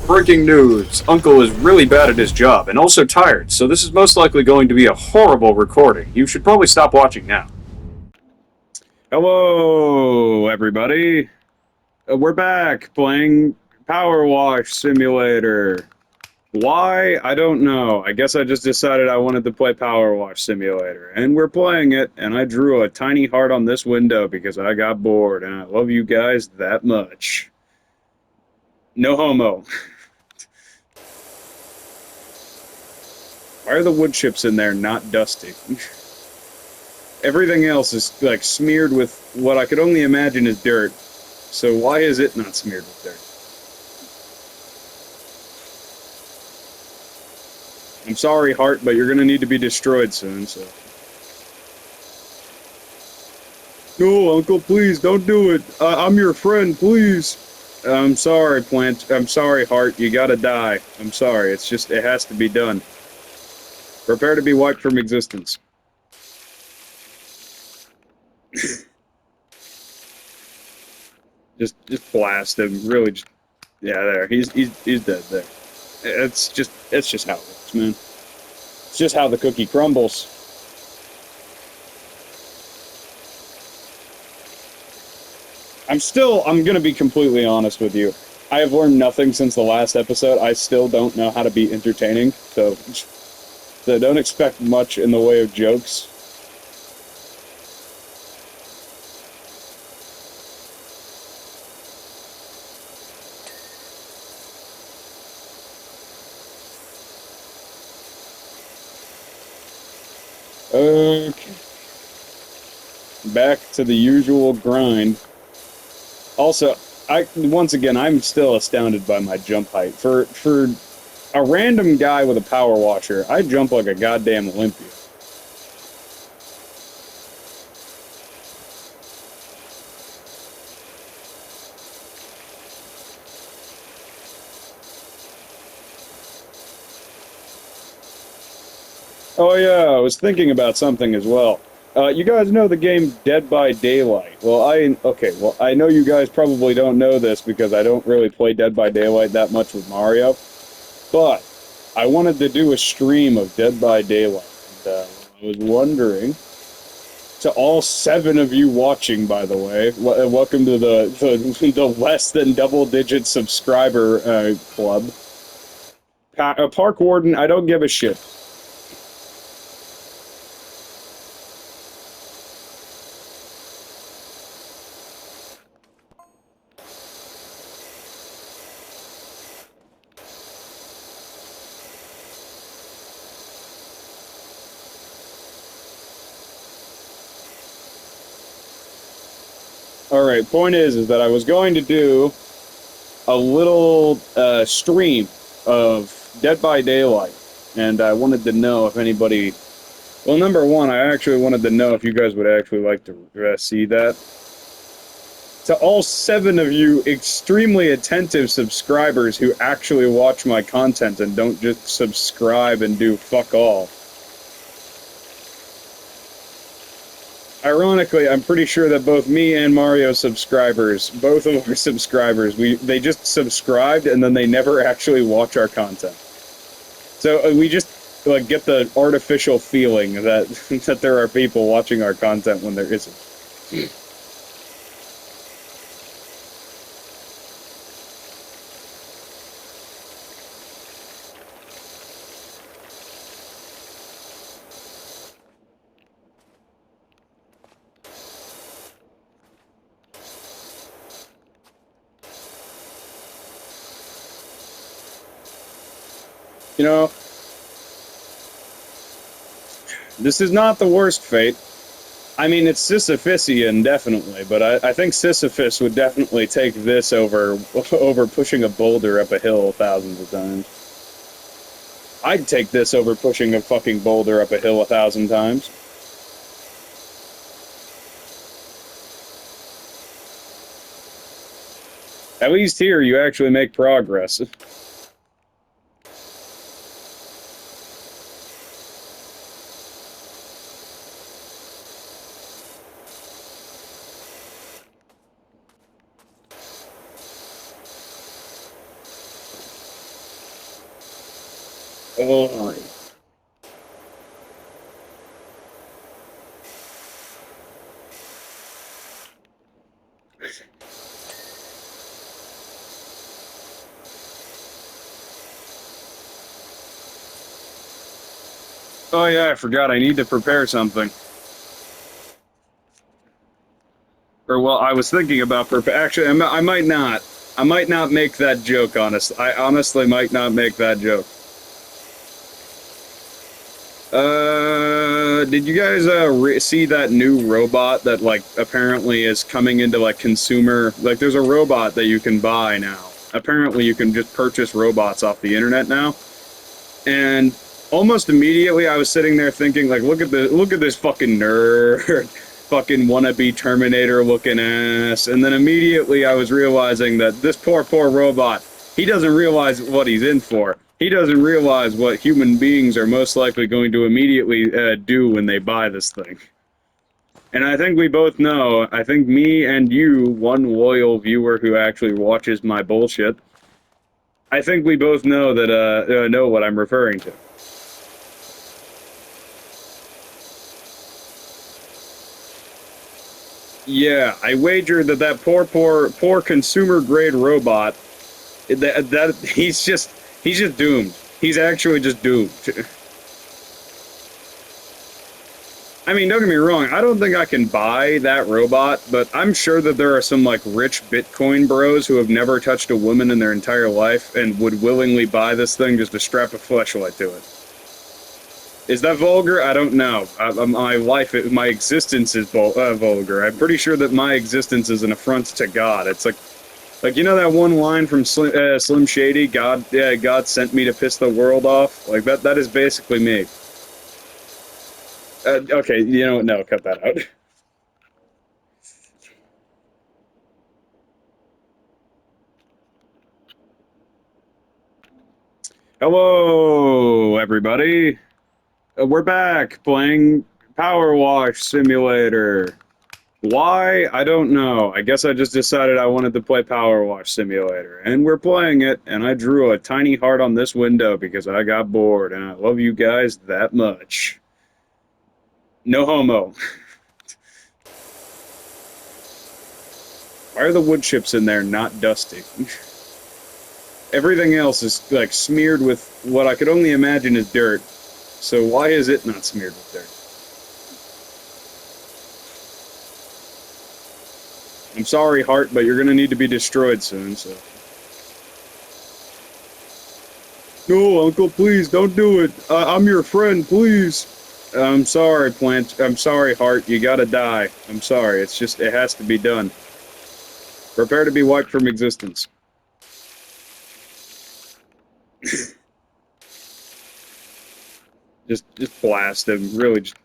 Breaking news. Uncle is really bad at his job and also tired, so this is most likely going to be a horrible recording. You should probably stop watching now. Hello, everybody. We're back playing Powerwash Simulator. Why? I don't know. I guess I just decided I wanted to play Powerwash Simulator. And we're playing it, and I drew a tiny heart on this window because I got bored, and I love you guys that much. No homo. Why are the wood chips in there not dusty? Everything else is, like, smeared with what I could only imagine is dirt. So why is it not smeared with dirt? I'm sorry, Heart, but you're gonna need to be destroyed soon, so... No, Uncle, please, don't do it. I'm your friend, please. I'm sorry, Plant. I'm sorry, Heart. You gotta die. I'm sorry. It's just, it has to be done. Prepare to be wiped from existence. just blast him. Really, just... Yeah, there. He's dead there. It's just how it works, man. It's just how the cookie crumbles. I'm gonna be completely honest with you. I have learned nothing since the last episode. I still don't know how to be entertaining, so don't expect much in the way of jokes. Okay. Back to the usual grind. Also, once again, I'm still astounded by my jump height. For a random guy with a power washer, I jump like a goddamn Olympian. Oh yeah, I was thinking about something as well. You guys know the game Dead by Daylight. Well, I know you guys probably don't know this because I don't really play Dead by Daylight that much with Mario, but I wanted to do a stream of Dead by Daylight, and I was wondering, to all 7 of you watching, by the way, welcome to the less than double-digit subscriber club. Park Warden, I don't give a shit. Alright, point is that I was going to do a little stream of Dead by Daylight, and I wanted to know if anybody... Well, number one, I actually wanted to know if you guys would actually like to see that. To all 7 of you extremely attentive subscribers who actually watch my content and don't just subscribe and do fuck all. Ironically, I'm pretty sure that both me and Mario subscribers, both of our subscribers, they just subscribed and then they never actually watch our content. So we just like get the artificial feeling that that there are people watching our content when there isn't. You know, this is not the worst fate. I mean, it's Sisyphusian, definitely, but I think Sisyphus would definitely take this over pushing a boulder up a hill thousands of times. I'd take this over pushing a fucking boulder up a hill 1,000 times. At least here, you actually make progress. Oh. Oh yeah, I forgot. I need to prepare something. Or well, I was thinking about prepare. Actually, I might not. I might not make that joke. I honestly might not make that joke. Did you guys see that new robot that like apparently is coming into like consumer? Like, there's a robot that you can buy now. Apparently, you can just purchase robots off the internet now. And almost immediately, I was sitting there thinking, like, look at this fucking nerd, fucking wannabe Terminator looking ass. And then immediately, I was realizing that this poor robot, he doesn't realize what he's in for. He doesn't realize what human beings are most likely going to immediately do when they buy this thing. And I think we both know, I think me and you, one loyal viewer who actually watches my bullshit, I think we both know that, know what I'm referring to. Yeah, I wager that poor consumer grade robot, that he's just doomed. He's actually just doomed. I mean, don't get me wrong, I don't think I can buy that robot, but I'm sure that there are some, like, rich Bitcoin bros who have never touched a woman in their entire life and would willingly buy this thing just to strap a fleshlight to it. Is that vulgar? I don't know. My existence is vulgar. I'm pretty sure that my existence is an affront to God. It's like you know that one line from Slim Shady, God sent me to piss the world off? Like, that is basically me. Okay, you know what? No, cut that out. Hello, everybody. We're back playing Powerwash Simulator. Why? I don't know. I guess I just decided I wanted to play Powerwash Simulator. And we're playing it, and I drew a tiny heart on this window because I got bored, and I love you guys that much. No homo. Why are the wood chips in there not dusty? Everything else is, like, smeared with what I could only imagine is dirt. So why is it not smeared with dirt? I'm sorry, Heart, but you're gonna need to be destroyed soon, so... No, Uncle, please, don't do it. I'm your friend, please. I'm sorry, Plant. I'm sorry, Heart. You gotta die. I'm sorry. It's just, it has to be done. Prepare to be wiped from existence. just blast him. Really, just...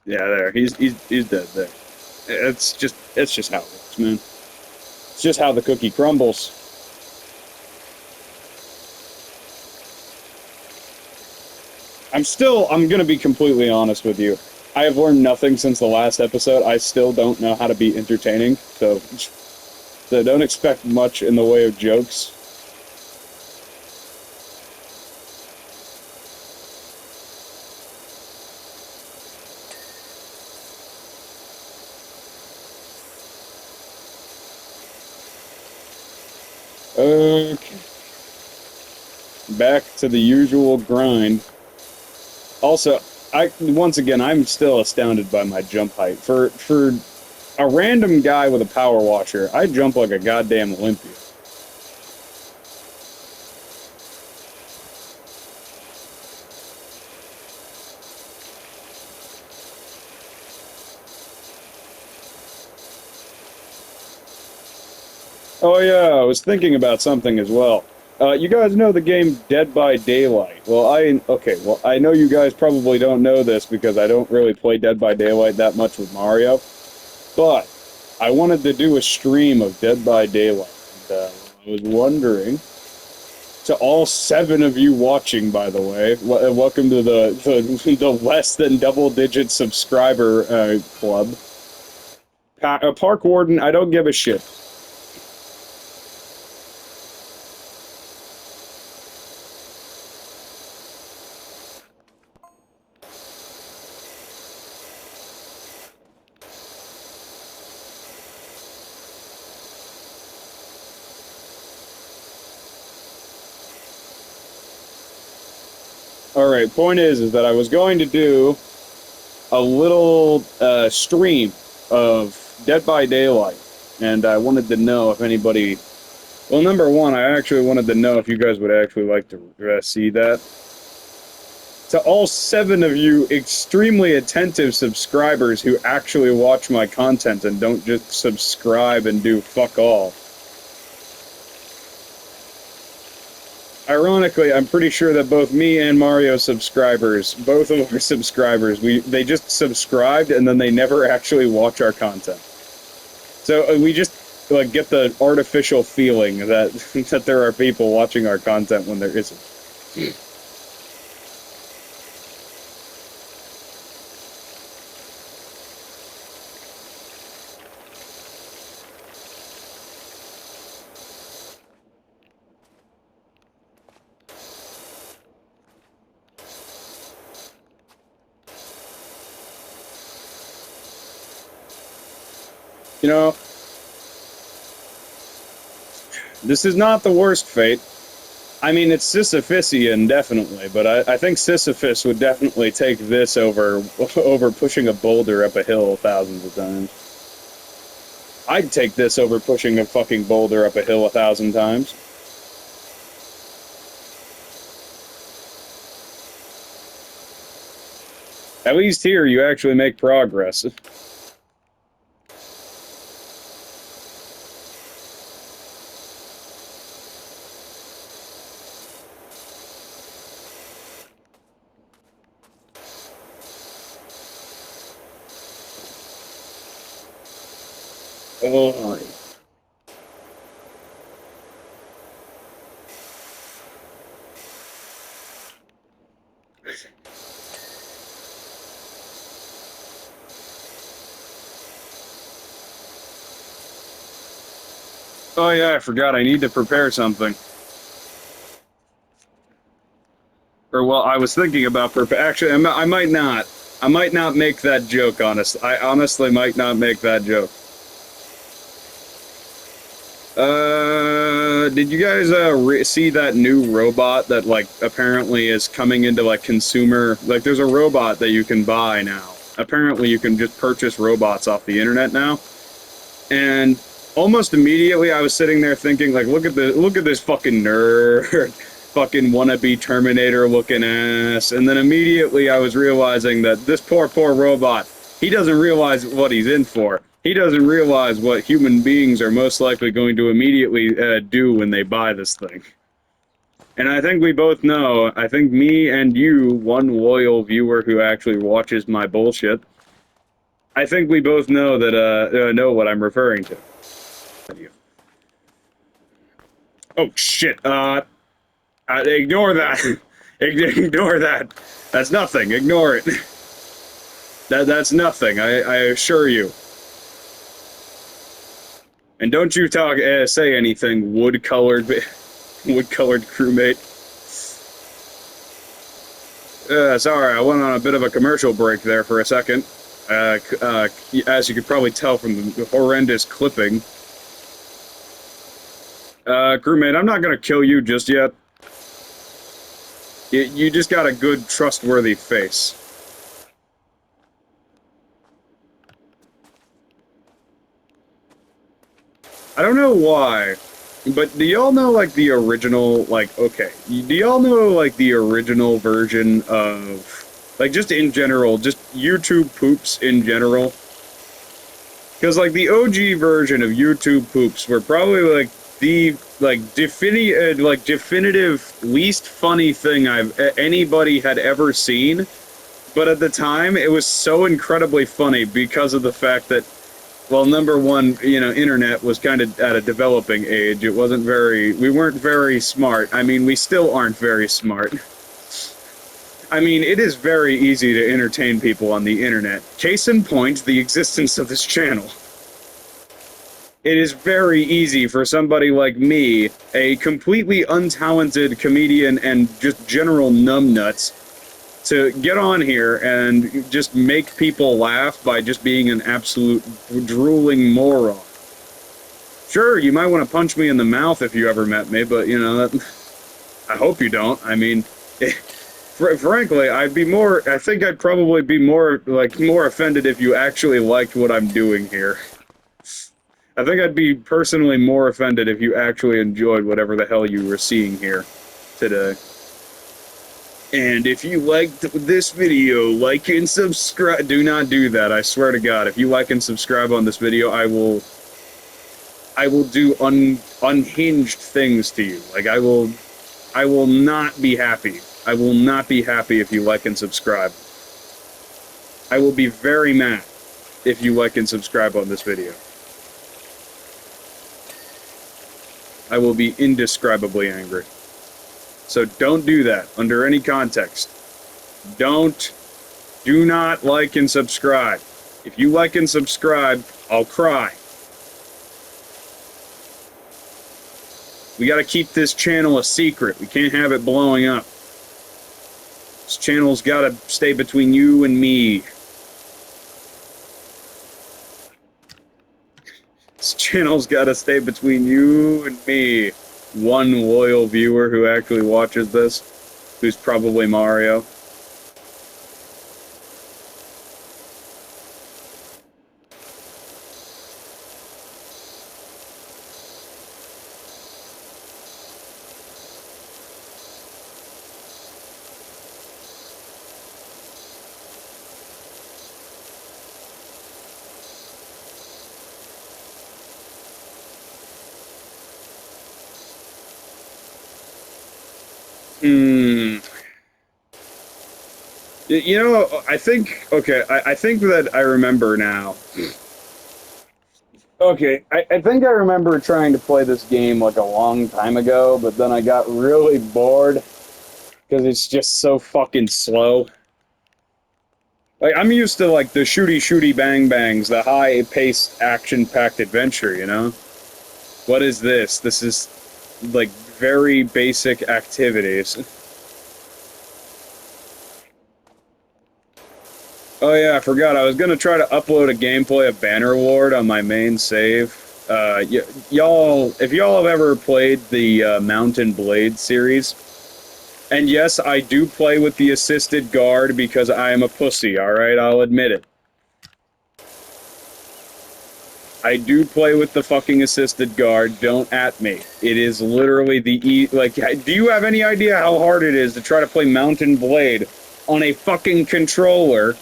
Yeah, there. He's dead there. It's just how it works, man. It's just how the cookie crumbles. I'm gonna be completely honest with you. I have learned nothing since the last episode. I still don't know how to be entertaining, so don't expect much in the way of jokes. Okay. Back to the usual grind. Also, once again, I'm still astounded by my jump height. For a random guy with a power washer, I jump like a goddamn Olympian. Oh yeah, I was thinking about something as well. You guys know the game Dead by Daylight. Well, I know you guys probably don't know this because I don't really play Dead by Daylight that much with Mario, but I wanted to do a stream of Dead by Daylight. And, I was wondering, to all 7 of you watching, by the way, welcome to the less than double-digit subscriber club. Park Warden, I don't give a shit. Alright, point is that I was going to do a little stream of Dead by Daylight, and I wanted to know if anybody... Well, number one, I actually wanted to know if you guys would actually like to see that. To all 7 of you extremely attentive subscribers who actually watch my content and don't just subscribe and do fuck all. Ironically, I'm pretty sure that both me and Mario subscribers, both of our subscribers, they just subscribed and then they never actually watch our content. So we just like get the artificial feeling that that there are people watching our content when there isn't. You know, this is not the worst fate. I mean, it's Sisyphusian, definitely, but I think Sisyphus would definitely take this over pushing a boulder up a hill thousands of times. I'd take this over pushing a fucking boulder up a hill 1,000 times. At least here, you actually make progress. Oh. Oh yeah, I forgot. I need to prepare something. Or well, I was thinking about actually, I might not. I might not make that joke. I honestly might not make that joke. Did you guys see that new robot that like apparently is coming into like consumer? Like, there's a robot that you can buy now. Apparently, you can just purchase robots off the internet now, and almost immediately I was sitting there thinking, like, look at this fucking nerd, fucking wannabe Terminator looking ass, and then immediately I was realizing that this poor robot, he doesn't realize what he's in for. He doesn't realize what human beings are most likely going to immediately do when they buy this thing. And I think we both know, I think me and you, one loyal viewer who actually watches my bullshit, I think we both know that, know what I'm referring to. Oh, shit, ignore that. Ignore that. That's nothing, ignore it. That's nothing, I assure you. And don't you say anything, wood-colored crewmate. Sorry, I went on a bit of a commercial break there for a second. As you could probably tell from the horrendous clipping. Crewmate, I'm not gonna kill you just yet. You just got a good, trustworthy face. I don't know why, but do y'all know, like, the original, like, okay, do y'all know, like, the original version of, like, just in general, just YouTube poops in general? Because, like, the OG version of YouTube poops were probably, like, the, like, definitive least funny thing anybody had ever seen, but at the time, it was so incredibly funny because of the fact that, well, number one, you know, internet was kind of at a developing age. It wasn't we weren't very smart. I mean, we still aren't very smart. I mean, it is very easy to entertain people on the internet. Case in point, the existence of this channel. It is very easy for somebody like me, a completely untalented comedian and just general numbnuts, to get on here and just make people laugh by just being an absolute drooling moron. Sure, you might want to punch me in the mouth if you ever met me, but, you know, I hope you don't. I mean, Frankly, I think I'd probably be more offended if you actually liked what I'm doing here. I think I'd be personally more offended if you actually enjoyed whatever the hell you were seeing here today. And if you liked this video, like and subscribe. Do not do that, I swear to God. If you like and subscribe on this video, I will do unhinged things to you. Like, I will not be happy. I will not be happy if you like and subscribe. I will be very mad if you like and subscribe on this video. I will be indescribably angry. So don't do that under any context. Do not like and subscribe. If you like and subscribe, I'll cry. We gotta keep this channel a secret. We can't have it blowing up. This channel's gotta stay between you and me. This channel's gotta stay between you and me. One loyal viewer who actually watches this, who's probably Mario. You know, I think that I remember now. Okay, I think I remember trying to play this game like a long time ago, but then I got really bored because it's just so fucking slow. Like, I'm used to, like, the shooty bang bangs, the high-paced, action-packed adventure, you know? What is this? This is, like, very basic activities. Oh yeah, I forgot. I was gonna try to upload a gameplay of Bannerlord on my main save. If y'all have ever played the Mount and Blade series, and yes, I do play with the assisted guard because I am a pussy, alright? I'll admit it. I do play with the fucking assisted guard, don't at me. It is literally do you have any idea how hard it is to try to play Mount and Blade on a fucking controller?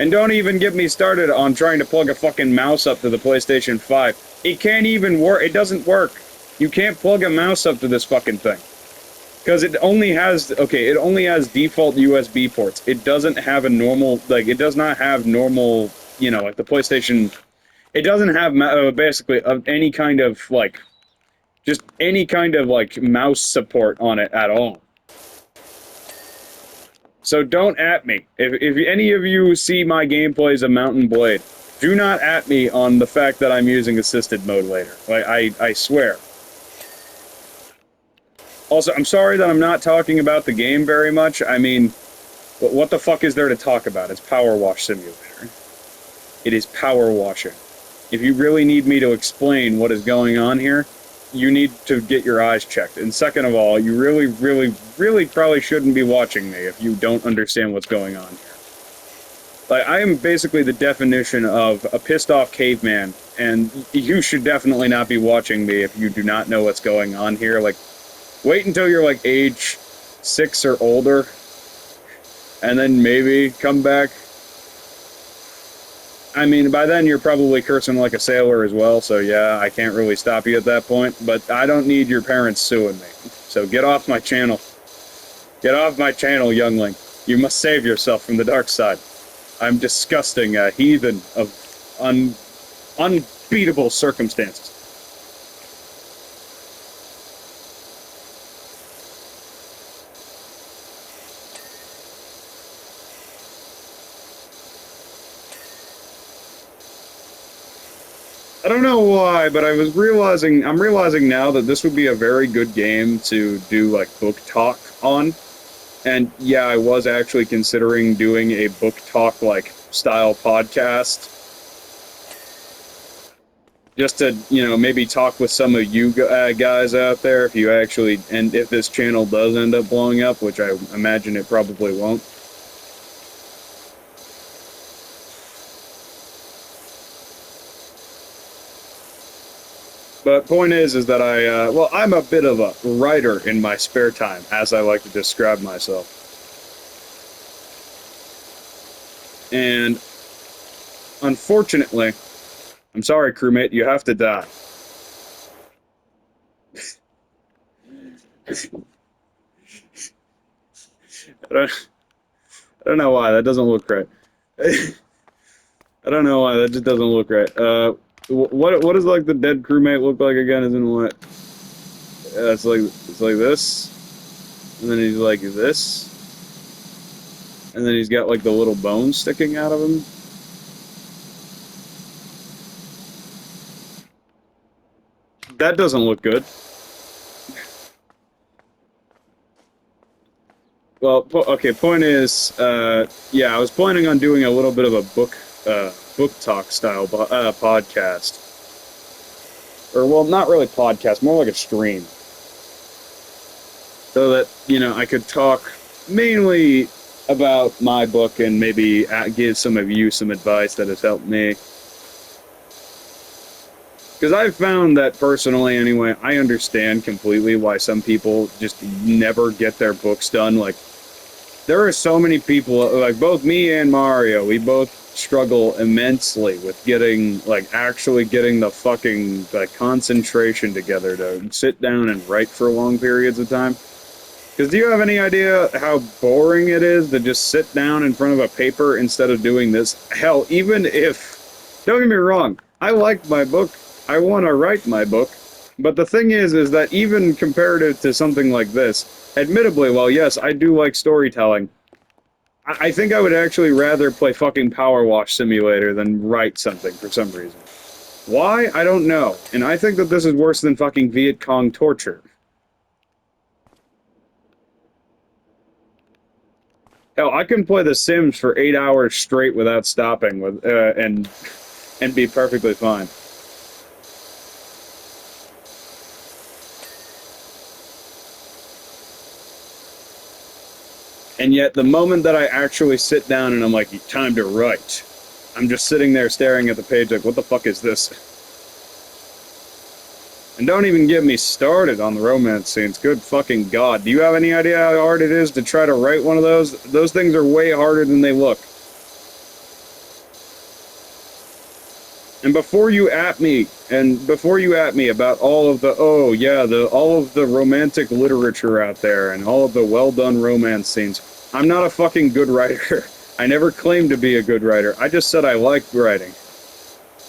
And don't even get me started on trying to plug a fucking mouse up to the PlayStation 5. It can't even work. It doesn't work. You can't plug a mouse up to this fucking thing. Because it only has default USB ports. It doesn't have a normal, it does not have normal, like the PlayStation. It doesn't have basically any kind of, just any kind of, mouse support on it at all. So don't at me. If any of you see my gameplays of Mount and Blade, do not at me on the fact that I'm using assisted mode later. I swear. Also, I'm sorry that I'm not talking about the game very much. I mean, what the fuck is there to talk about? It's Powerwash Simulator. It is power washing. If you really need me to explain what is going on here, you need to get your eyes checked. And second of all, you really, really, really probably shouldn't be watching me if you don't understand what's going on here. I am basically the definition of a pissed-off caveman, and you should definitely not be watching me if you do not know what's going on here. Wait until you're, age 6 or older, and then maybe come back. I mean, by then you're probably cursing like a sailor as well, so yeah, I can't really stop you at that point, but I don't need your parents suing me. So get off my channel. Get off my channel, youngling. You must save yourself from the dark side. I'm disgusting, a heathen of unbeatable circumstances. I don't know why, but I'm realizing now that this would be a very good game to do, book talk on. And yeah, I was actually considering doing a book talk, style podcast. just to, you know, maybe talk with some of you guys out there if you actually, and if this channel does end up blowing up, which I imagine it probably won't. But point is that well, I'm a bit of a writer in my spare time, as I like to describe myself. And unfortunately, I'm sorry, crewmate, you have to die. I don't know why, that doesn't look right. I don't know why, that just doesn't look right. What does, like, the dead crewmate look like again? Isn't what? It's like this. And then he's like this. And then he's got, like, the little bones sticking out of him. That doesn't look good. Well, okay, point is, yeah, I was planning on doing a little bit of a book talk style podcast. Or, well, not really podcast, more like a stream. So that, you know, I could talk mainly about my book and maybe give some of you some advice that has helped me. Because I've found that personally, anyway, I understand completely why some people just never get their books done. Like, there are so many people, like both me and Mario, we both struggle immensely with getting, like, actually getting the fucking, like, concentration together to sit down and write for long periods of time. Because do you have any idea how boring it is to just sit down in front of a paper instead of doing this? Hell, even if, don't get me wrong, I like my book, I want to write my book, but the thing is that even comparative to something like this, admittedly, well, yes, I do like storytelling, I think I would actually rather play fucking Powerwash Simulator than write something for some reason. Why? I don't know, and I think that this is worse than fucking Viet Cong torture. Hell, I can play The Sims for 8 hours straight without stopping, and be perfectly fine. And yet, the moment that I actually sit down and I'm like, time to write, I'm just sitting there staring at the page like, what the fuck is this? And don't even get me started on the romance scenes. Good fucking God. Do you have any idea how hard it is to try to write one of those? Those things are way harder than they look. And before you at me about all of the, oh yeah, all of the romantic literature out there and all of the well-done romance scenes, I'm not a fucking good writer. I never claimed to be a good writer. I just said I liked writing.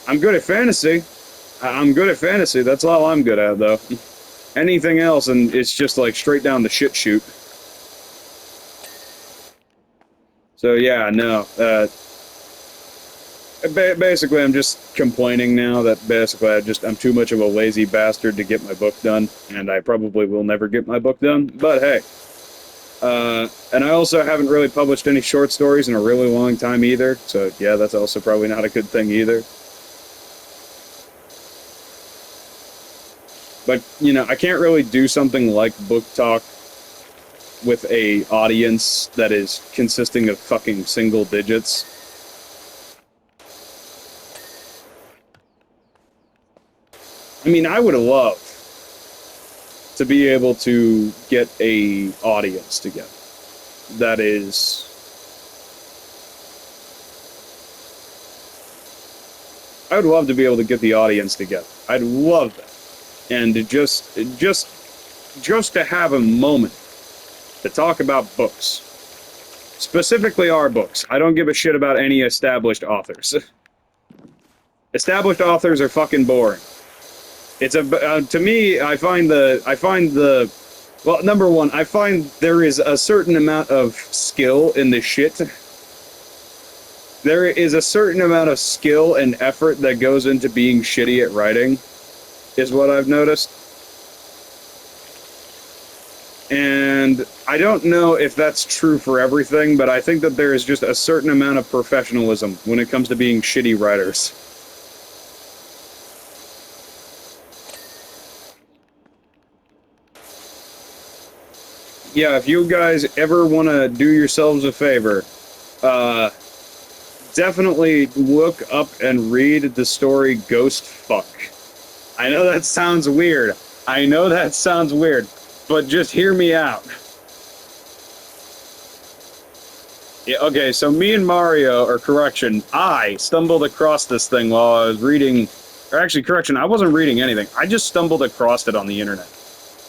I'm good at fantasy. I'm good at fantasy. That's all I'm good at, though. Anything else, and it's just like straight down the shit chute. So yeah, no. Basically, I'm just complaining now that basically I'm too much of a lazy bastard to get my book done, and I probably will never get my book done. But hey, and I also haven't really published any short stories in a really long time either. So yeah, that's also probably not a good thing either. But, you know, I can't really do something like book talk with a audience that is consisting of fucking single digits. I mean, I would love to be able to get a audience together that is... I would love to be able to get the audience together. I'd love that. And just to have a moment to talk about books. Specifically our books. I don't give a shit about any established authors. Established authors are fucking boring. It's to me, I find well, number one, I find there is a certain amount of skill in this shit. There is a certain amount of skill and effort that goes into being shitty at writing, is what I've noticed. And I don't know if that's true for everything, but I think that there is just a certain amount of professionalism when it comes to being shitty writers. yeah, if you guys ever want to do yourselves a favor, definitely look up and read the story Ghost Fuck. I know that sounds weird. I know that sounds weird, but just hear me out. Yeah, okay, so me and Mario, or correction, I stumbled across this thing while I was reading, or actually, correction, I wasn't reading anything. I just stumbled across it on the internet.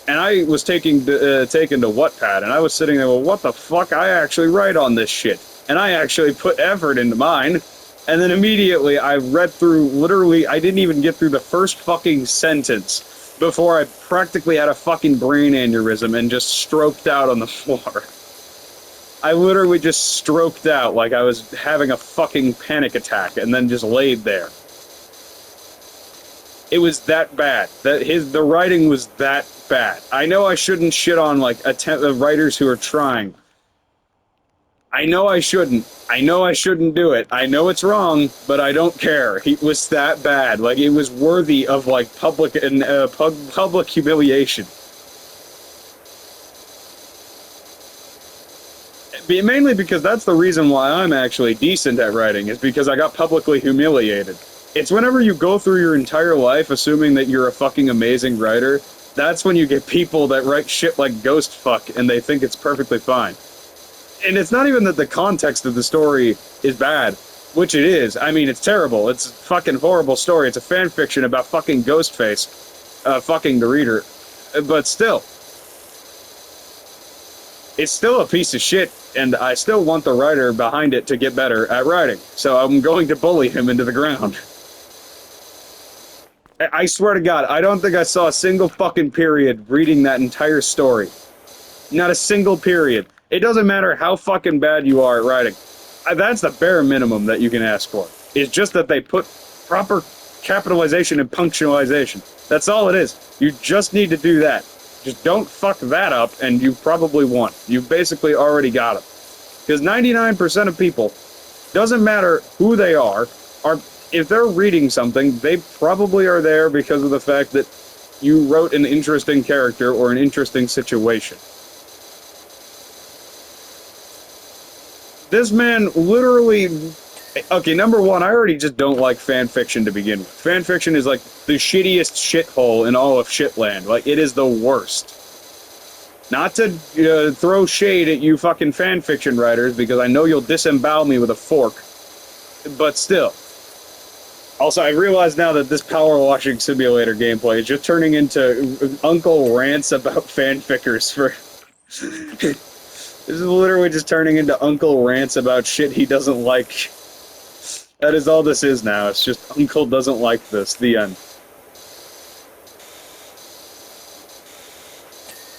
And I was taken to Wattpad, and I was sitting there, well, what the fuck? I actually write on this shit. And I actually put effort into mine. And then immediately I read through, literally, I didn't even get through the first fucking sentence before I practically had a fucking brain aneurysm and just stroked out on the floor. I literally just stroked out like I was having a fucking panic attack and then just laid there. It was that bad. The writing was that bad. I know I shouldn't shit on like writers who are trying. I know I shouldn't. I know I shouldn't do it. I know it's wrong, but I don't care. It was that bad. Like it was worthy of like public humiliation. Mainly because that's the reason why I'm actually decent at writing, is because I got publicly humiliated. It's whenever you go through your entire life assuming that you're a fucking amazing writer, that's when you get people that write shit like Ghost Fuck and they think it's perfectly fine. And it's not even that the context of the story is bad, which it is. I mean, it's terrible. It's a fucking horrible story. It's a fan fiction about fucking Ghostface fucking the reader. But still, it's still a piece of shit, and I still want the writer behind it to get better at writing. So I'm going to bully him into the ground. I swear to God, I don't think I saw a single fucking period reading that entire story. Not a single period. It doesn't matter how fucking bad you are at writing. That's the bare minimum that you can ask for. It's just that they put proper capitalization and punctualization. That's all it is. You just need to do that. Just don't fuck that up, and you probably won. You've basically already got it. Because 99% of people, doesn't matter who they are, if they're reading something, they probably are there because of the fact that you wrote an interesting character or an interesting situation. This man literally... Okay, number one, I already just don't like fan fiction to begin with. Fan fiction is like the shittiest shithole in all of shitland. Like, it is the worst. Not to throw shade at you fucking fan fiction writers, because I know you'll disembowel me with a fork. But still. Also, I realize now that this power washing simulator gameplay is just turning into Uncle rants about fanfickers for... This is literally just turning into Uncle rants about shit he doesn't like. That is all this is now. It's just Uncle doesn't like this. The end.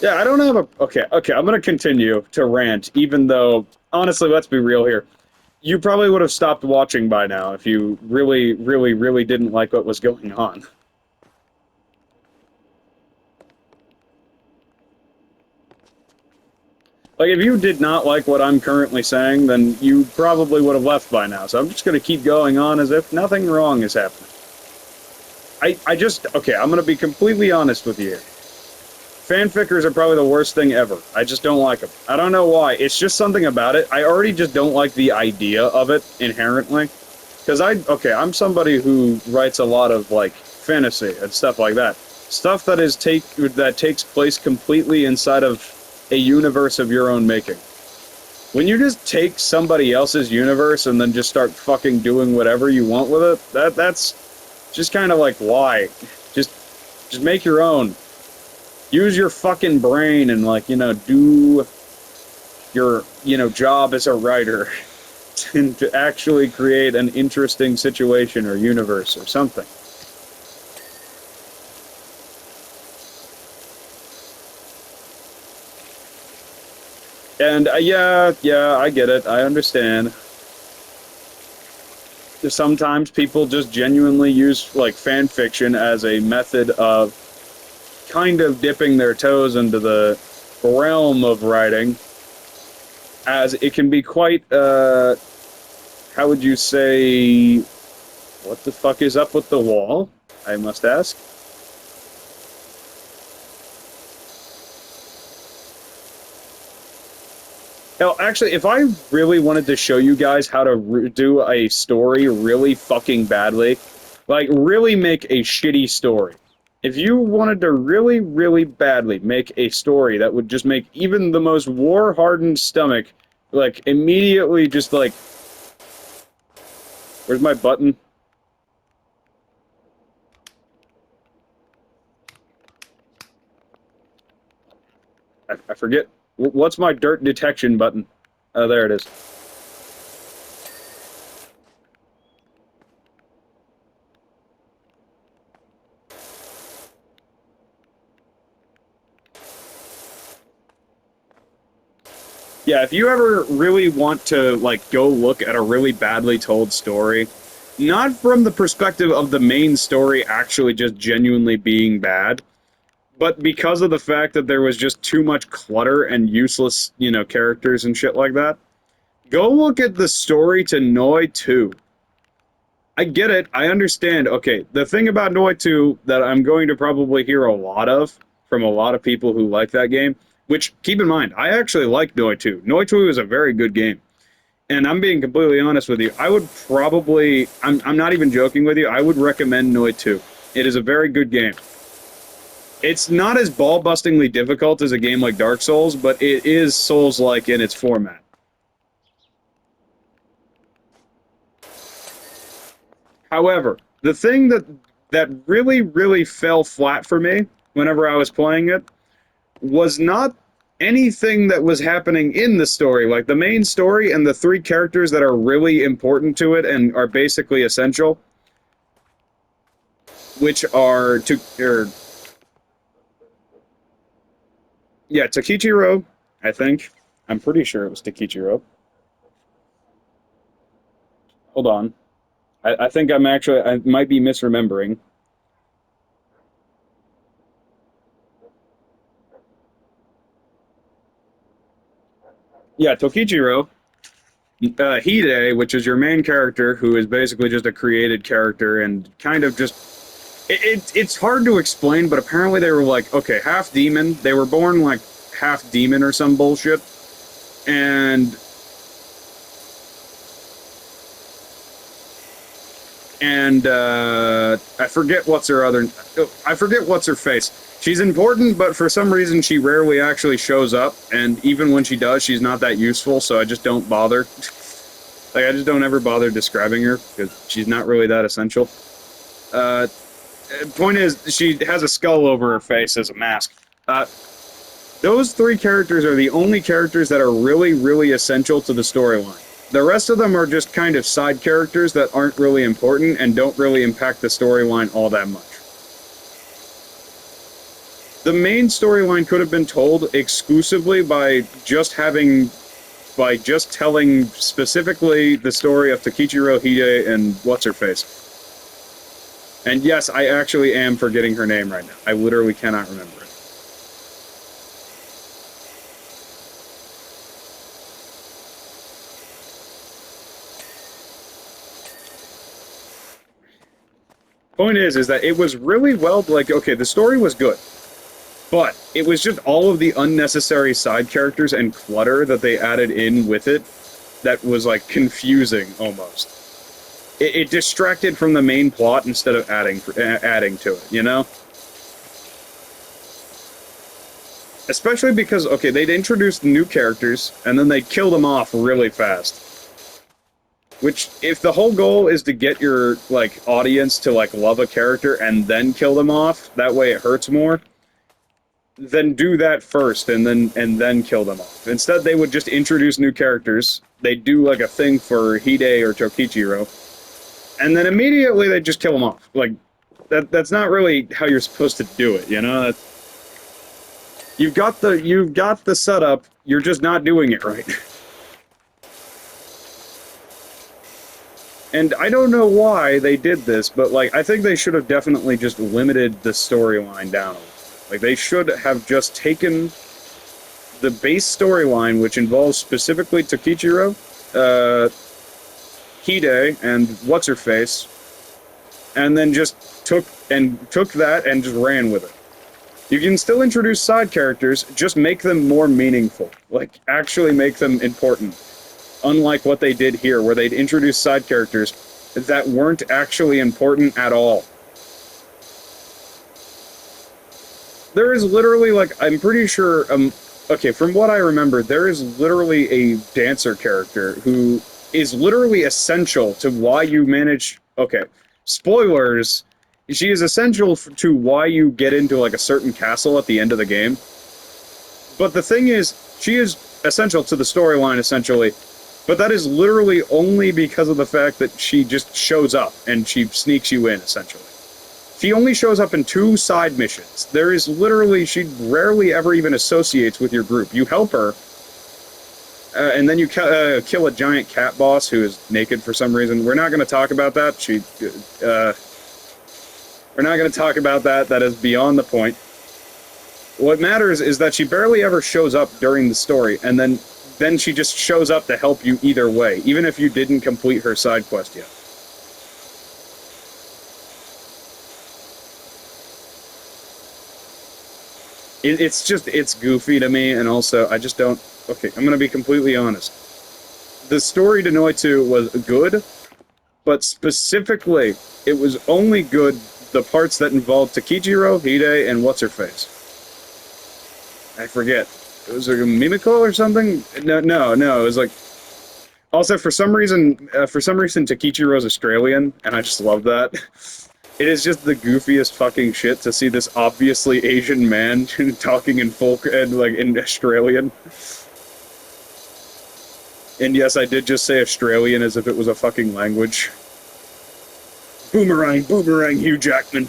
Yeah, I don't have a... Okay, I'm gonna continue to rant, even though, honestly, let's be real here. You probably would have stopped watching by now if you really, really, really didn't like what was going on. Like, if you did not like what I'm currently saying, then you probably would have left by now. So I'm just going to keep going on as if nothing wrong is happening. Okay, I'm going to be completely honest with you here. Fanfickers are probably the worst thing ever. I just don't like them. I don't know why. It's just something about it. I already just don't like the idea of it inherently. Because I'm somebody who writes a lot of, like, fantasy and stuff like that. Stuff that takes place completely inside of a universe of your own making. When you just take somebody else's universe and then just start fucking doing whatever you want with it, that's just kind of like, why? Just make your own. Use your fucking brain and, like, do your, job as a writer to actually create an interesting situation or universe or something. And, yeah, I get it. I understand. Sometimes people just genuinely use, like, fan fiction as a method of kind of dipping their toes into the realm of writing, as it can be quite, how would you say... What the fuck is up with the wall, I must ask? Now, actually, if I really wanted to show you guys how to do a story really fucking badly, like really make a shitty story, if you wanted to really, really badly make a story that would just make even the most war-hardened stomach, like, immediately just like... Where's my button? I forget. What's my dirt detection button? Oh, there it is. Yeah, if you ever really want to, like, go look at a really badly told story, not from the perspective of the main story actually just genuinely being bad, but because of the fact that there was just too much clutter and useless, you know, characters and shit like that, go look at the story to Nioh 2. I get it. I understand. Okay, the thing about Nioh 2 that I'm going to probably hear a lot of from a lot of people who like that game, which, keep in mind, I actually like Nioh 2. Nioh 2 is a very good game. And I'm being completely honest with you. I would probably, I'm not even joking with you, I would recommend Nioh 2. It is a very good game. It's not as ball-bustingly difficult as a game like Dark Souls, but it is Souls-like in its format. However, the thing that really, really fell flat for me whenever I was playing it was not anything that was happening in the story. Like, the main story and the three characters that are really important to it and are basically essential, which are Takichiro, I think. I'm pretty sure it was Takichiro. Hold on. I think I might be misremembering. Yeah, Tokichiro. Hide, which is your main character, who is basically just a created character and kind of just... it's hard to explain, but apparently they were like, okay, half demon. They were born like half demon or some bullshit. And I forget what's her other... I forget what's her face. She's important, but for some reason she rarely actually shows up, and even when she does, she's not that useful, so I just don't bother. Like, I just don't ever bother describing her, because she's not really that essential. Point is, she has a skull over her face as a mask. Those three characters are the only characters that are really, really essential to the storyline. The rest of them are just kind of side characters that aren't really important and don't really impact the storyline all that much. The main storyline could have been told exclusively by just telling specifically the story of Takichiro, Hide, and what's-her-face. And yes, I actually am forgetting her name right now. I literally cannot remember it. Point is that it was really well, like, okay, the story was good, but it was just all of the unnecessary side characters and clutter that they added in with it that was, like, confusing, almost. It distracted from the main plot instead of adding to it, you know? Especially because, okay, they'd introduced new characters, and then they'd kill them off really fast. Which, if the whole goal is to get your, like, audience to, like, love a character and then kill them off, that way it hurts more, then do that first and then kill them off. Instead, they would just introduce new characters, they'd do, like, a thing for Hide or Tokichiro, and then immediately they'd just kill them off. Like, that's not really how you're supposed to do it, you know? You've got the setup, you're just not doing it right. And I don't know why they did this, but, like, I think they should have definitely just limited the storyline down a little. Like, they should have just taken the base storyline, which involves specifically Takichiro, Hide, and what's-her-face, and then just took that and just ran with it. You can still introduce side characters, just make them more meaningful. Like, actually make them important. Unlike what they did here, where they'd introduce side characters that weren't actually important at all. There is literally, like, I'm pretty sure, okay, from what I remember, there is literally a dancer character who is literally essential to why you manage, okay, spoilers, she is essential to why you get into, like, a certain castle at the end of the game. But the thing is, she is essential to the storyline, essentially, but that is literally only because of the fact that she just shows up and she sneaks you in, essentially. She only shows up in 2 side missions. There is literally, she rarely ever even associates with your group. You help her, and then you kill a giant cat boss who is naked for some reason. We're not going to talk about that. We're not going to talk about that. That is beyond the point. What matters is that she barely ever shows up during the story, and then she just shows up to help you either way, even if you didn't complete her side quest yet. It's goofy to me, and also, I just don't... Okay, I'm gonna be completely honest. The story to Nioh 2 was good, but specifically, it was only good the parts that involved Takichiro, Hide, and What's-Her-Face. I forget. It was like a Mimiko or something? No, it was like... Also, for some reason Takichiro's Australian, and I just love that. It is just the goofiest fucking shit to see this obviously Asian man talking in in Australian. And yes, I did just say Australian as if it was a fucking language. Boomerang, Hugh Jackman.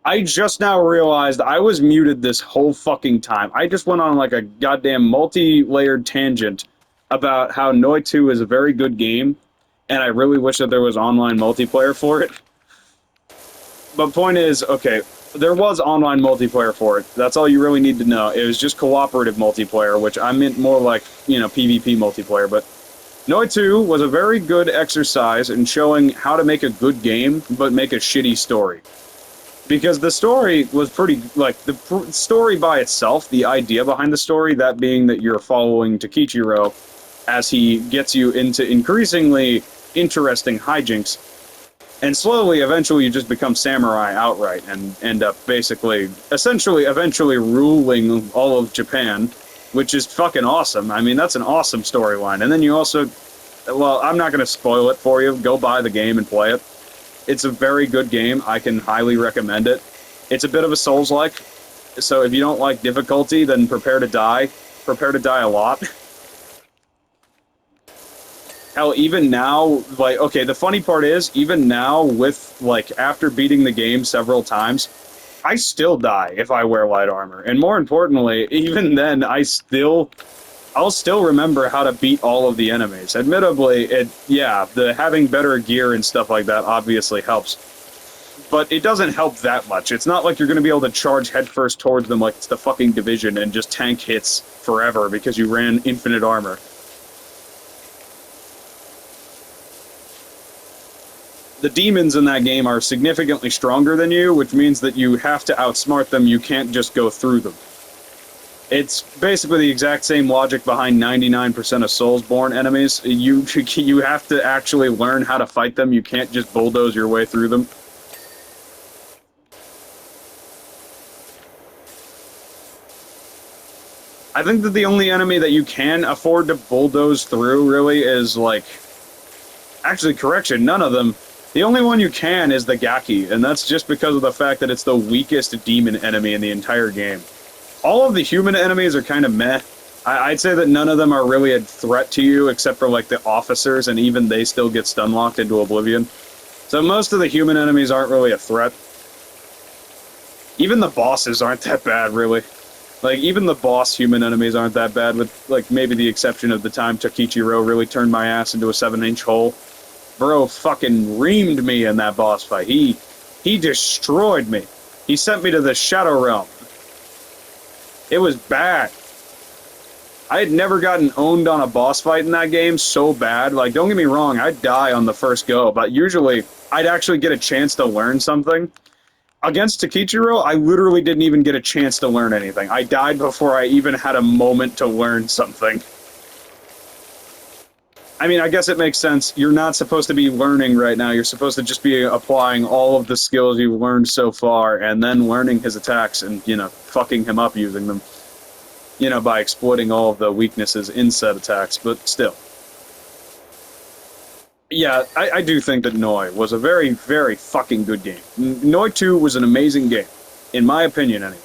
I just now realized I was muted this whole fucking time. I just went on like a goddamn multi-layered tangent about how Nioh 2 is a very good game, and I really wish that there was online multiplayer for it. But point is, okay, there was online multiplayer for it. That's all you really need to know. It was just cooperative multiplayer, which I meant more like, you know, PvP multiplayer, but Nioh 2 was a very good exercise in showing how to make a good game, but make a shitty story. Because the story was pretty, like, the story by itself, the idea behind the story, that being that you're following Takichiro as he gets you into increasingly interesting hijinks, and slowly, eventually, you just become samurai outright and end up basically, eventually ruling all of Japan, which is fucking awesome. I mean, that's an awesome storyline. And then you also, well, I'm not going to spoil it for you. Go buy the game and play it. It's a very good game. I can highly recommend it. It's a bit of a Souls-like, so if you don't like difficulty, then prepare to die. Prepare to die a lot. Hell, even now, like, okay, the funny part is, even now, with, like, after beating the game several times, I still die if I wear light armor. And more importantly, even then, I'll still remember how to beat all of the enemies. Admittedly, the having better gear and stuff like that obviously helps. But it doesn't help that much. It's not like you're going to be able to charge headfirst towards them like it's the fucking Division and just tank hits forever because you ran infinite armor. The demons in that game are significantly stronger than you, which means that you have to outsmart them, you can't just go through them. It's basically the exact same logic behind 99% of Soulsborne enemies. You have to actually learn how to fight them, you can't just bulldoze your way through them. I think that the only enemy that you can afford to bulldoze through, really, is, like... Actually, correction, none of them. The only one you can is the Gaki, and that's just because of the fact that it's the weakest demon enemy in the entire game. All of the human enemies are kind of meh. I'd say that none of them are really a threat to you, except for, like, the officers, and even they still get stun-locked into oblivion. So most of the human enemies aren't really a threat. Even the bosses aren't that bad, really. Like, even the boss human enemies aren't that bad, with, like, maybe the exception of the time Takichiro really turned my ass into a 7-inch hole. Bro fucking reamed me in that boss fight. He destroyed me. He sent me to the Shadow Realm. It was bad. I had never gotten owned on a boss fight in that game so bad. Like, don't get me wrong, I'd die on the first go, but usually I'd actually get a chance to learn something. Against Takichiro, I literally didn't even get a chance to learn anything. I died before I even had a moment to learn something. I mean, I guess it makes sense. You're not supposed to be learning right now. You're supposed to just be applying all of the skills you've learned so far, and then learning his attacks and, you know, fucking him up using them. You know, by exploiting all of the weaknesses in said attacks, but still. Yeah, I do think that Nioh was a very, very fucking good game. Nioh 2 was an amazing game, in my opinion anyway.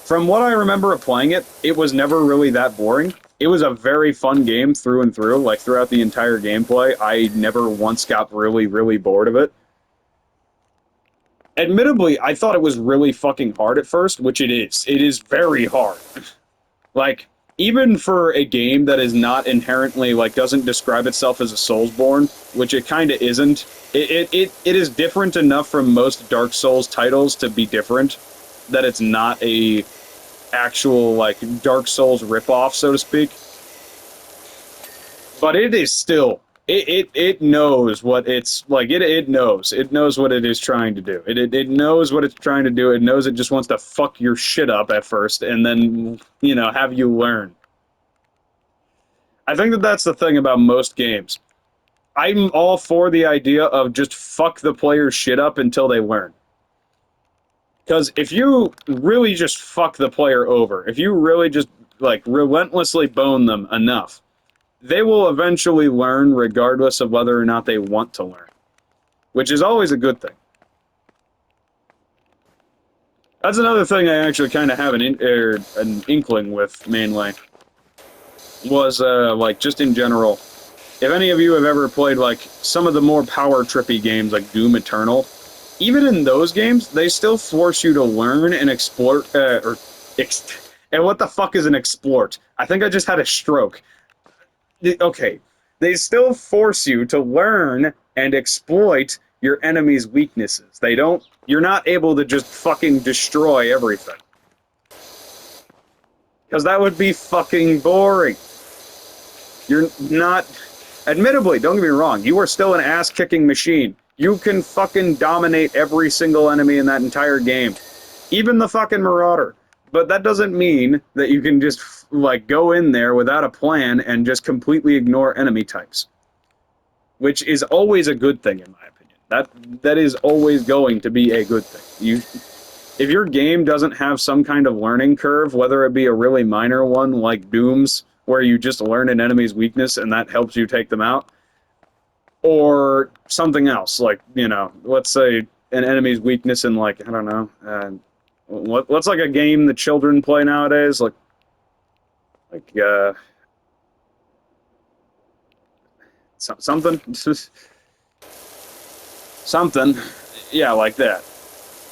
From what I remember of playing it, it was never really that boring. It was a very fun game through and through, like throughout the entire gameplay. I never once got really, really bored of it. Admittedly, I thought it was really fucking hard at first, which it is. It is very hard. Like, even for a game that is not inherently, like, doesn't describe itself as a Soulsborne, which it kinda isn't, it is different enough from most Dark Souls titles to be different, that it's not a actual, like, Dark Souls ripoff, so to speak. But it is still, it knows what it's, like, it knows what it is trying to do. It knows what it's trying to do, it knows it just wants to fuck your shit up at first, and then, you know, have you learn. I think that that's the thing about most games. I'm all for the idea of just fuck the player's shit up until they learn. Because if you really just fuck the player over, if you really just, like, relentlessly bone them enough, they will eventually learn regardless of whether or not they want to learn. Which is always a good thing. That's another thing I actually kind of have an inkling with, mainly. Was, like, just in general. If any of you have ever played, like, some of the more power-trippy games, like Doom Eternal, even in those games, they still force you to learn and explore, and what the fuck is an explort? I think I just had a stroke. Okay, they still force you to learn and exploit your enemy's weaknesses. You're not able to just fucking destroy everything. Because that would be fucking boring. You're not... Admittedly, don't get me wrong, you are still an ass-kicking machine. You can fucking dominate every single enemy in that entire game. Even the fucking Marauder. But that doesn't mean that you can just, like, go in there without a plan and just completely ignore enemy types. Which is always a good thing, in my opinion. That is always going to be a good thing. If your game doesn't have some kind of learning curve, whether it be a really minor one like Doom's, where you just learn an enemy's weakness and that helps you take them out, or something else, like, you know, let's say an enemy's weakness in, like, I don't know, what's like a game that children play nowadays, something, something, yeah, like that.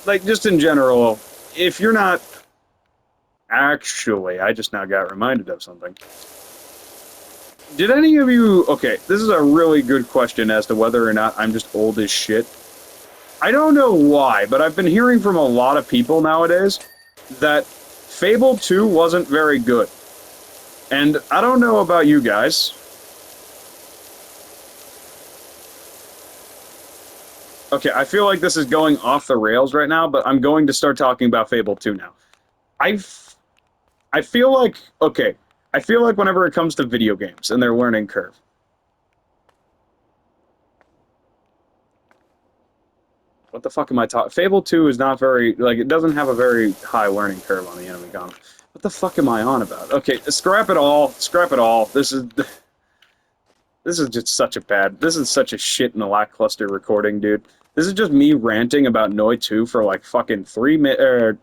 Like, just in general, if you're not... Actually, I just now got reminded of something. Did any of you... Okay, this is a really good question as to whether or not I'm just old as shit. I don't know why, but I've been hearing from a lot of people nowadays that Fable 2 wasn't very good. And I don't know about you guys. Okay, I feel like this is going off the rails right now, but I'm going to start talking about Fable 2 now. I feel like... Okay, I feel like whenever it comes to video games and their learning curve... What the fuck am I talking? Fable 2 is not very... Like, it doesn't have a very high learning curve on the enemy gun. What the fuck am I on about? Okay, scrap it all. Scrap it all. This is just such a bad... This is such a shit and lackluster recording, dude. This is just me ranting about Nioh 2 for, like, fucking 3 minutes...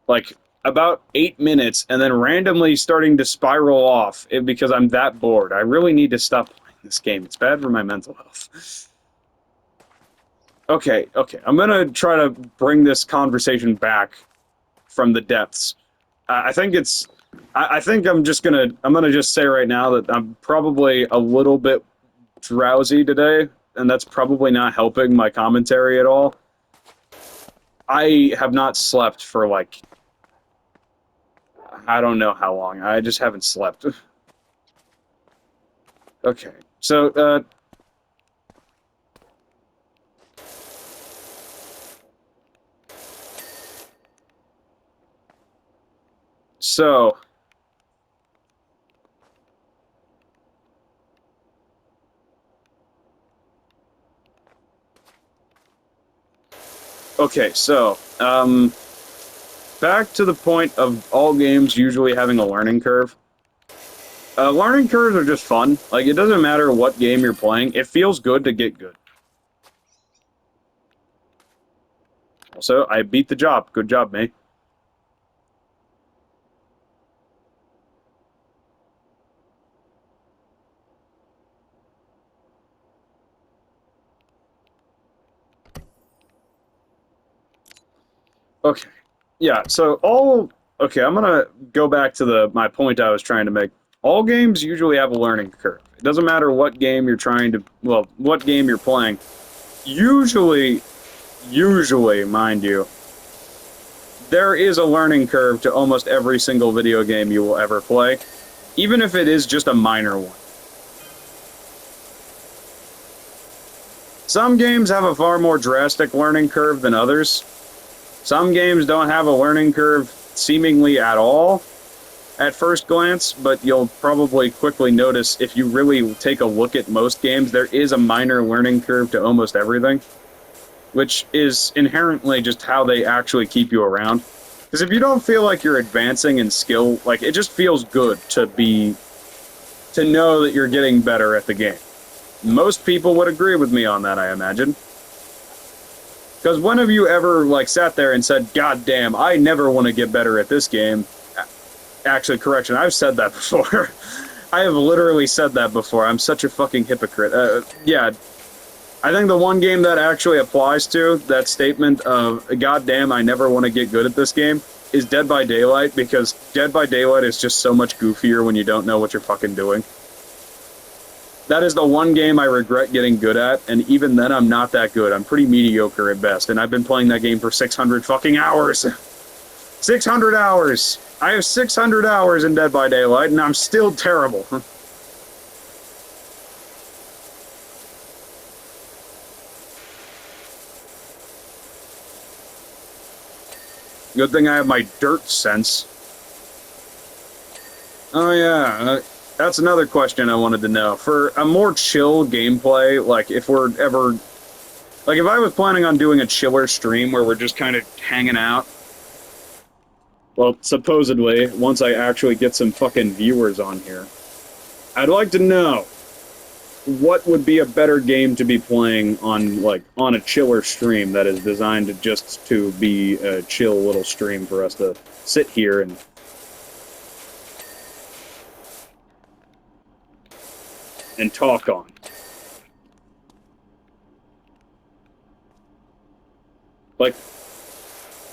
Like, about 8 minutes, and then randomly starting to spiral off because I'm that bored. I really need to stop playing this game. It's bad for my mental health. Okay, I'm gonna try to bring this conversation back from the depths. I think it's... I think I'm gonna just say right now that I'm probably a little bit drowsy today, and that's probably not helping my commentary at all. I have not slept for, like... I don't know how long. I just haven't slept. Okay, so, Okay, so, back to the point of all games usually having a learning curve. Learning curves are just fun. Like, it doesn't matter what game you're playing. It feels good to get good. Also, I beat the job. Good job, mate. Okay. Yeah, so okay, I'm gonna go back to my point I was trying to make. All games usually have a learning curve. It doesn't matter what game you're what game you're playing. Usually, mind you, there is a learning curve to almost every single video game you will ever play, even if it is just a minor one. Some games have a far more drastic learning curve than others. Some games don't have a learning curve seemingly at all at first glance, but you'll probably quickly notice if you really take a look at most games, there is a minor learning curve to almost everything, which is inherently just how they actually keep you around. Because if you don't feel like you're advancing in skill, like, it just feels good to know that you're getting better at the game. Most people would agree with me on that, I imagine. Because when have you ever, like, sat there and said, God damn, I never want to get better at this game? Actually, correction, I've said that before. I have literally said that before. I'm such a fucking hypocrite. Yeah, I think the one game that actually applies to that statement of, God damn, I never want to get good at this game, is Dead by Daylight, because Dead by Daylight is just so much goofier when you don't know what you're fucking doing. That is the one game I regret getting good at, and even then I'm not that good. I'm pretty mediocre at best, and I've been playing that game for 600 fucking hours. 600 hours! I have 600 hours in Dead by Daylight, and I'm still terrible. Good thing I have my dirt sense. Oh yeah, that's another question I wanted to know. For a more chill gameplay, like if we're ever... Like if I was planning on doing a chiller stream where we're just kind of hanging out, well, supposedly, once I actually get some fucking viewers on here, I'd like to know what would be a better game to be playing on, like, on a chiller stream that is designed just to be a chill little stream for us to sit here and talk on. Like,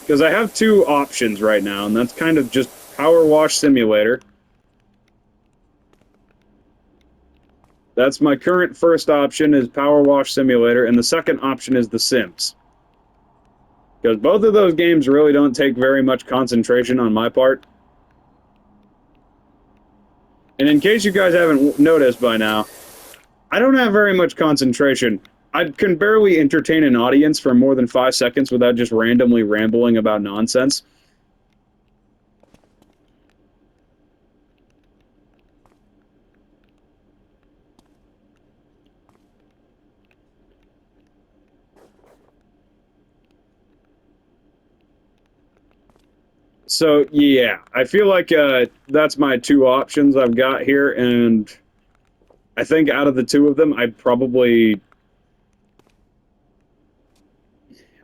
because I have two options right now, and that's kind of just Powerwash Simulator. That's my current first option is Powerwash Simulator, and the second option is The Sims. Because both of those games really don't take very much concentration on my part. And in case you guys haven't noticed by now, I don't have very much concentration. I can barely entertain an audience for more than 5 seconds without just randomly rambling about nonsense. So, yeah, I feel like that's my two options I've got here, and I think out of the two of them, I'd probably...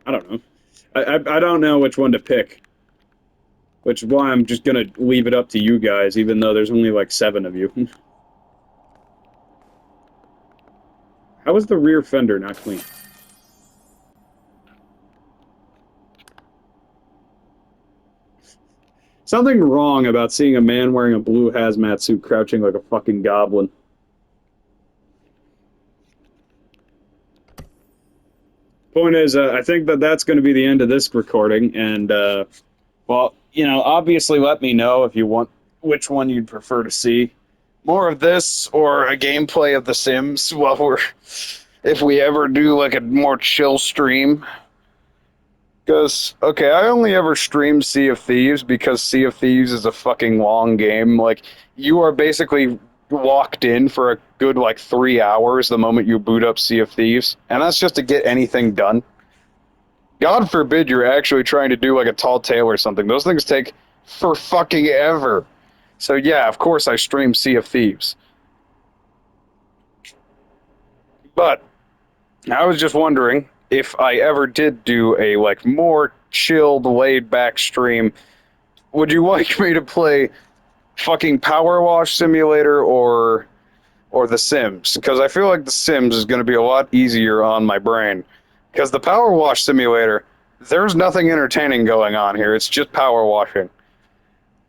I don't know. I don't know which one to pick. Which is why I'm just gonna leave it up to you guys, even though there's only like 7 of you. How is the rear fender not clean? Something wrong about seeing a man wearing a blue hazmat suit crouching like a fucking goblin. Point is, I think that that's going to be the end of this recording, and, well, you know, obviously let me know if you want which one you'd prefer to see. More of this, or a gameplay of The Sims, while if we ever do, like, a more chill stream. Because, okay, I only ever streamed Sea of Thieves because Sea of Thieves is a fucking long game. Like, you are basically locked in for a good, like, 3 hours the moment you boot up Sea of Thieves. And that's just to get anything done. God forbid you're actually trying to do, like, a tall tale or something. Those things take for fucking ever. So, yeah, of course I stream Sea of Thieves. But, I was just wondering if I ever did do a, like, more chilled, laid-back stream, would you like me to play fucking Powerwash Simulator or The Sims? Because I feel like The Sims is going to be a lot easier on my brain. Because the Powerwash Simulator, there's nothing entertaining going on here. It's just power washing.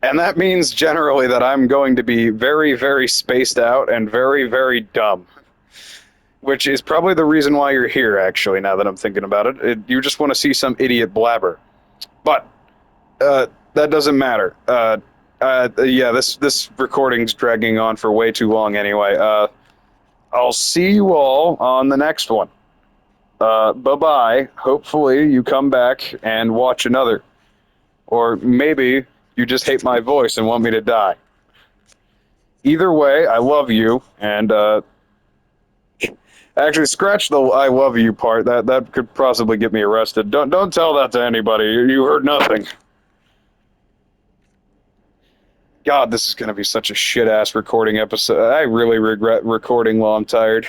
And that means generally that I'm going to be very, very spaced out and very, very dumb. Which is probably the reason why you're here, actually, now that I'm thinking about it. You just want to see some idiot blabber. But, that doesn't matter. Yeah, this recording's dragging on for way too long anyway. I'll see you all on the next one. Bye-bye. Hopefully you come back and watch another. Or maybe you just hate my voice and want me to die. Either way, I love you, and, actually, scratch the "I love you" part. That could possibly get me arrested. Don't tell that to anybody. You heard nothing. God, this is going to be such a shit-ass recording episode. I really regret recording while I'm tired.